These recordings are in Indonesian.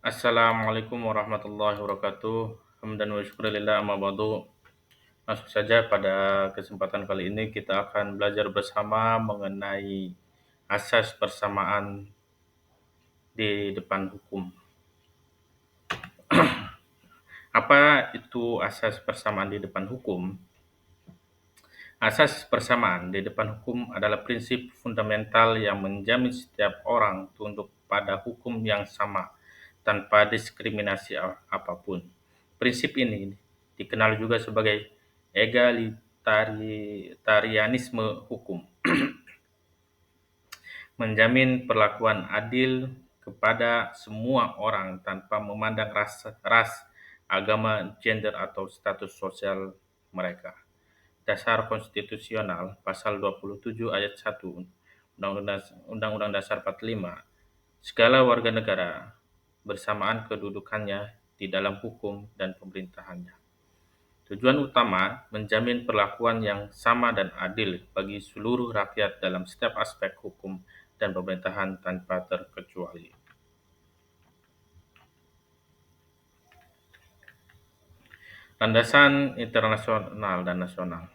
Assalamualaikum warahmatullahi wabarakatuh. Hamdan wa syukurillah amma ba'du. Langsung saja pada kesempatan kali ini kita akan belajar bersama mengenai asas persamaan di depan hukum. Apa itu asas persamaan di depan hukum? Asas persamaan di depan hukum adalah prinsip fundamental yang menjamin setiap orang tunduk pada hukum yang sama tanpa diskriminasi apapun. Prinsip ini dikenal juga sebagai egalitarianisme hukum, menjamin perlakuan adil kepada semua orang tanpa memandang ras, agama, gender, atau status sosial mereka. Dasar Konstitusional Pasal 27 Ayat 1 Undang-Undang Dasar 45, segala warga negara bersamaan kedudukannya di dalam hukum dan pemerintahannya. Tujuan utama menjamin perlakuan yang sama dan adil bagi seluruh rakyat dalam setiap aspek hukum dan pemerintahan tanpa terkecuali. Landasan internasional dan nasional.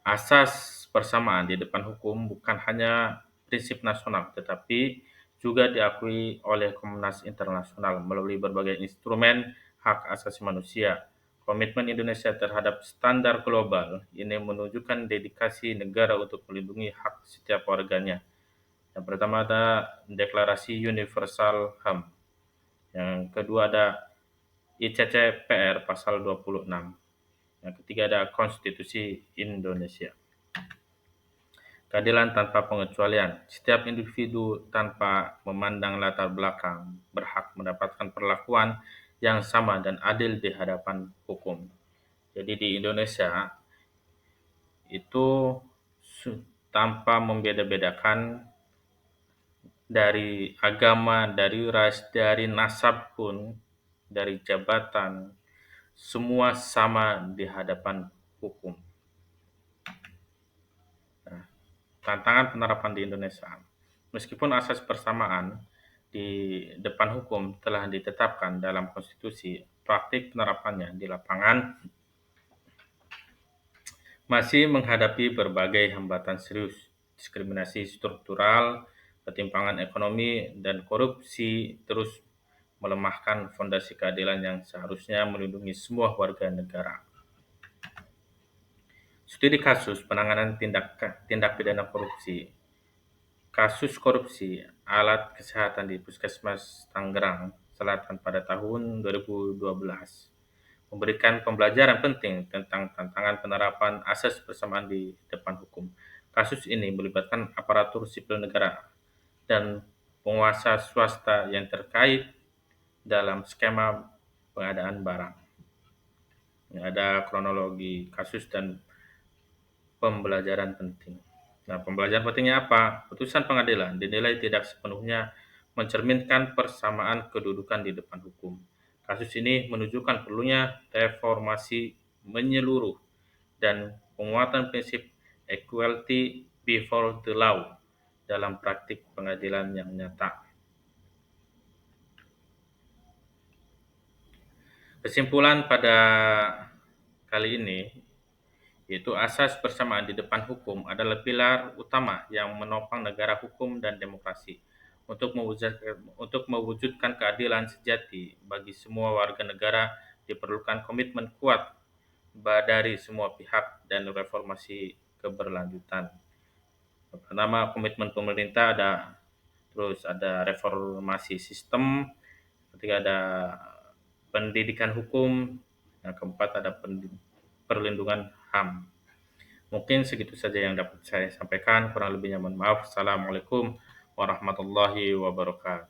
Asas persamaan di depan hukum bukan hanya prinsip nasional, tetapi juga diakui oleh komunitas internasional melalui berbagai instrumen hak asasi manusia. Komitmen Indonesia terhadap standar global ini menunjukkan dedikasi negara untuk melindungi hak setiap warganya. Yang pertama ada Deklarasi Universal HAM. Yang kedua ada ICCPR pasal 26. Yang ketiga ada Konstitusi Indonesia. Keadilan tanpa pengecualian. Setiap individu tanpa memandang latar belakang berhak mendapatkan perlakuan yang sama dan adil di hadapan hukum. Jadi di Indonesia itu tanpa membeda-bedakan dari agama, dari ras, dari nasab pun, dari jabatan, semua sama di hadapan hukum. Nah, tantangan penerapan di Indonesia. Meskipun asas persamaan di depan hukum telah ditetapkan dalam konstitusi, praktik penerapannya di lapangan masih menghadapi berbagai hambatan serius, diskriminasi struktural, ketimpangan ekonomi, dan korupsi terus melemahkan fondasi keadilan yang seharusnya melindungi semua warga negara. Studi kasus penanganan tindak pidana korupsi. Kasus korupsi alat kesehatan di Puskesmas Tangerang Selatan pada tahun 2012 memberikan pembelajaran penting tentang tantangan penerapan asas persamaan di depan hukum. Kasus ini melibatkan aparatur sipil negara dan penguasa swasta yang terkait dalam skema pengadaan barang. Ada kronologi kasus dan pembelajaran penting. Nah, pembelajaran pentingnya apa? Putusan pengadilan dinilai tidak sepenuhnya mencerminkan persamaan kedudukan di depan hukum. Kasus ini menunjukkan perlunya reformasi menyeluruh dan penguatan prinsip equality before the law dalam praktik pengadilan yang nyata. Kesimpulan pada kali ini yaitu asas persamaan di depan hukum adalah pilar utama yang menopang negara hukum dan demokrasi. Untuk mewujudkan keadilan sejati bagi semua warga negara diperlukan komitmen kuat dari semua pihak dan reformasi keberlanjutan. Pertama, komitmen pemerintah terus ada reformasi sistem, ketiga ada pendidikan hukum, yang keempat ada perlindungan HAM. Mungkin segitu saja yang dapat saya sampaikan. Kurang lebihnya mohon maaf. Assalamualaikum warahmatullahi wabarakatuh.